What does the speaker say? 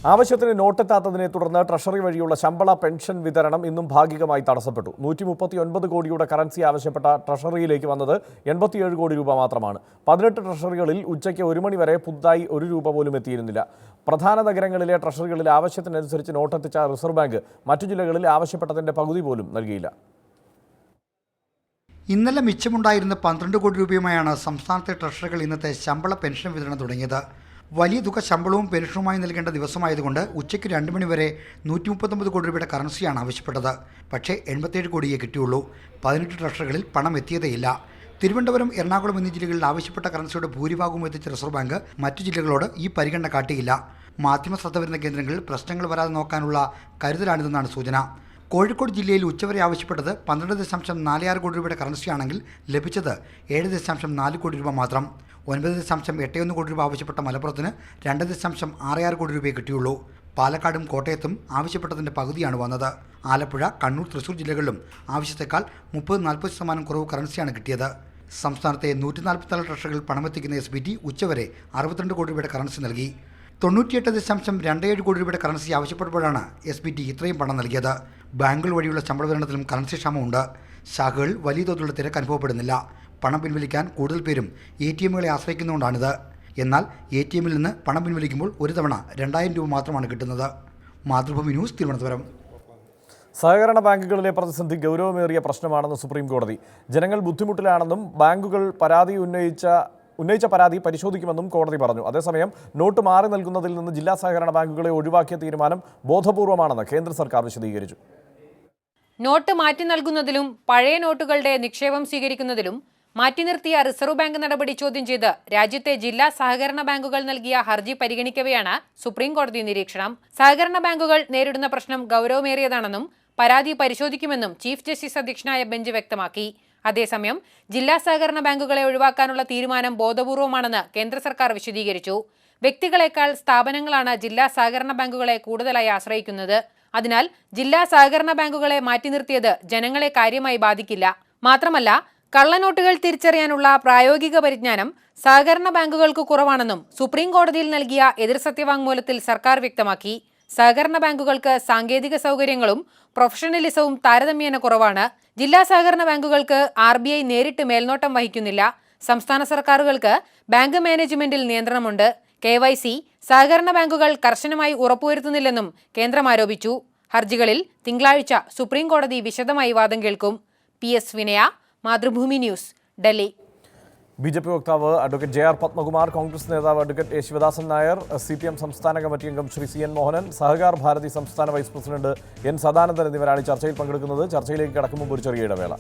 ആവശ്യത്തിന് നോട്ടെത്താത്തതിനെ തുടർന്ന് ട്രഷറി വഴിയുള്ള ശമ്പള പെൻഷൻ വിതരണം ഇന്നും ഭാഗികമായി തടസ്സപ്പെട്ടു. 139 കോടിയുടെ കറൻസി ആവശ്യപ്പെട്ട ട്രഷറിയിലേക്ക് വന്നത് 87 കോടി രൂപ മാത്രമാണ്. 18 ട്രഷറികളിൽ ഉച്ചയ്ക്ക് 1 മണി വരെ പുതുതായി 1 രൂപ പോലും എത്തിയിരുന്നില്ല. പ്രധാന നഗരങ്ങളിലെ ട്രഷറികളിൽ ആവശ്യത്തിനനുസരിച്ച് നോട്ടെത്തിച്ച റിസർവ് ബാങ്ക് മറ്റു ജില്ലകളിൽ ആവശ്യപ്പെട്ടതിന്റെ പകുതി പോലും നൽകിയില്ല. ഇന്നലെ മിച്ചമുണ്ടായിരുന്ന 12 കോടി രൂപയുമായാണ് സംസ്ഥാനത്തെ ട്രഷറികൾ ഇന്നത്തെ ശമ്പള പെൻഷൻ വിതരണം തുടങ്ങിയത്. വലിയ തുക ശമ്പളവും പെൻഷനുമായി നൽകേണ്ട ദിവസമായതുകൊണ്ട് ഉച്ചയ്ക്ക് 2 മണി വരെ 139 കോടി രൂപയുടെ കറൻസിയാണ് ആവശ്യപ്പെട്ടത്. പക്ഷേ 87 കോടിയേ കിട്ടിയുള്ളൂ. 18 ട്രഷറികളിൽ പണം എത്തിയതേയില്ല. തിരുവനന്തപുരം, എറണാകുളം എന്നീ ജില്ലകളിൽ ആവശ്യപ്പെട്ട കറൻസിയുടെ ഭൂരിഭാഗവും എത്തിച്ച റിസർവ് ബാങ്ക് മറ്റു ജില്ലകളോട് ഈ പരിഗണന കാട്ടിയില്ല. മാധ്യമ ശ്രദ്ധ വരുന്ന കേന്ദ്രങ്ങളിൽ പ്രശ്നങ്ങൾ വരാതെ നോക്കാനുള്ള കരുതലാണിതെന്നാണ് സൂചന. കോഴിക്കോട് ജില്ലയിൽ ഉച്ചവരെ ആവശ്യപ്പെട്ടത് 12.46 കോടി രൂപയുടെ കറൻസിയാണെങ്കിൽ ലഭിച്ചത് 7.4 കോടി രൂപ മാത്രം. 9.81 കോടി രൂപ ആവശ്യപ്പെട്ട മലപ്പുറത്തിന് 2.66 കോടി രൂപയെ കിട്ടിയുള്ളൂ. പാലക്കാടും കോട്ടയത്തും ആവശ്യപ്പെട്ടതിൻ്റെ പകുതിയാണ് വന്നത്. ആലപ്പുഴ, കണ്ണൂർ, തൃശൂർ ജില്ലകളിലും ആവശ്യത്തെക്കാൾ 30-40% കുറവ് കറൻസിയാണ് കിട്ടിയത്. സംസ്ഥാനത്തെ 144 ട്രഷറികളിൽ പണമെത്തിക്കുന്ന SBT ഉച്ചവരെ 62 കോടി രൂപയുടെ കറൻസി നൽകി. 98.27 കോടി രൂപയുടെ കറൻസി ആവശ്യപ്പെടുമ്പോഴാണ് SBT ഇത്രയും പണം നൽകിയത്. ബാങ്കുകൾ വഴിയുള്ള ശമ്പള വിതരണത്തിലും കറൻസി ക്ഷാമമുണ്ട്. ശാഖകൾ വലിയ തോതിലുള്ള തിരക്ക് അനുഭവപ്പെടുന്നില്ല. പണം പിൻവലിക്കാൻ കൂടുതൽ പേരും ATMകളെ ആശ്രയിക്കുന്നതുകൊണ്ടാണിത്. എന്നാൽ ATMിൽ നിന്ന് പണം പിൻവലിക്കുമ്പോൾ ഒരു തവണ 2000 രൂപ മാത്രമാണ് കിട്ടുന്നത്. മാതൃഭൂമി ന്യൂസ്, തിരുവനന്തപുരം. സഹകരണ ബാങ്കുകളിലെ പ്രതിസന്ധി ഗൗരവമേറിയ പ്രശ്നമാണെന്ന് സുപ്രീം കോടതി. ജനങ്ങൾ ബുദ്ധിമുട്ടിലാണെന്നും ബാങ്കുകൾ ഉന്നയിച്ച പരാതി പരിശോധിക്കുമെന്നും കോടതി പറഞ്ഞു. അതേസമയം നോട്ട് മാറി നൽകുന്നതിൽ നിന്ന് ജില്ലാ സഹകരണ ബാങ്കുകളെ ഒഴിവാക്കിയ തീരുമാനം ബോധപൂർവമാണെന്ന് കേന്ദ്ര സർക്കാർ വിശദീകരിച്ചു. നോട്ട് മാറ്റി നൽകുന്നതിലും പഴയ നോട്ടുകളുടെ നിക്ഷേപം സ്വീകരിക്കുന്നതിലും മാറ്റി നിർത്തിയ റിസർവ് ബാങ്ക് നടപടി ചോദ്യം ചെയ്ത് രാജ്യത്തെ ജില്ലാ സഹകരണ ബാങ്കുകൾ നൽകിയ ഹർജി പരിഗണിക്കവെയാണ് സുപ്രീം കോടതി നിരീക്ഷണം. സഹകരണ ബാങ്കുകൾ നേരിടുന്ന പ്രശ്നം ഗൗരവമേറിയതാണെന്നും പരാതി പരിശോധിക്കുമെന്നും ചീഫ് ജസ്റ്റിസ് അധ്യക്ഷനായ ബെഞ്ച് വ്യക്തമാക്കി. അതേസമയം ജില്ലാ സഹകരണ ബാങ്കുകളെ ഒഴിവാക്കാനുള്ള തീരുമാനം ബോധപൂർവമാണെന്ന് കേന്ദ്ര സർക്കാർ വിശദീകരിച്ചു. വ്യക്തികളെക്കാൾ സ്ഥാപനങ്ങളാണ് ജില്ലാ സഹകരണ ബാങ്കുകളെ കൂടുതലായി ആശ്രയിക്കുന്നത്. അതിനാൽ ജില്ലാ സഹകരണ ബാങ്കുകളെ മാറ്റി നിർത്തിയത് ജനങ്ങളെ കാര്യമായി ബാധിക്കില്ല. മാത്രമല്ല, കള്ളനോട്ടുകൾ തിരിച്ചറിയാനുള്ള പ്രായോഗിക പരിജ്ഞാനം സഹകരണ ബാങ്കുകൾക്ക് കുറവാണെന്നും സുപ്രീം കോടതിയിൽ നൽകിയ എതിർ സത്യവാങ്മൂലത്തിൽ സർക്കാർ വ്യക്തമാക്കി. സഹകരണ ബാങ്കുകൾക്ക് സാങ്കേതിക സൗകര്യങ്ങളും പ്രൊഫഷണലിസവും താരതമ്യേന കുറവാണ്. ജില്ലാ സഹകരണ ബാങ്കുകൾക്ക് RBI നേരിട്ട് മേൽനോട്ടം വഹിക്കുന്നില്ല. സംസ്ഥാന സർക്കാരുകൾക്ക് ബാങ്ക് മാനേജ്മെന്റിൽ നിയന്ത്രണമുണ്ട്. KYC സഹകരണ ബാങ്കുകൾ കർശനമായി ഉറപ്പുവരുത്തുന്നില്ലെന്നും കേന്ദ്രം ആരോപിച്ചു. ഹർജികളിൽ തിങ്കളാഴ്ച സുപ്രീം കോടതി വിശദമായി വാദം കേൾക്കും. PS വിനയ, മാതൃഭൂമി ന്യൂസ്, ഡൽഹി. BJP വക്താവ് അഡ്വക്കേറ്റ് JR പത്മകുമാർ, കോൺഗ്രസ് നേതാവ് അഡ്വക്കേറ്റ് ശിവദാസൻ നായർ, CPM സംസ്ഥാന കമ്മിറ്റി അംഗം ശ്രീ CN മോഹനൻ, സഹകാർ ഭാരതി സംസ്ഥാന വൈസ് പ്രസിഡന്റ് N സദാനന്ദൻ എന്നിവരാണ് ചർച്ചയിൽ പങ്കെടുക്കുന്നത്. ചർച്ചയിലേക്ക് കടക്കും മുമ്പ് ഒരു ചെറിയ ഇടവേള.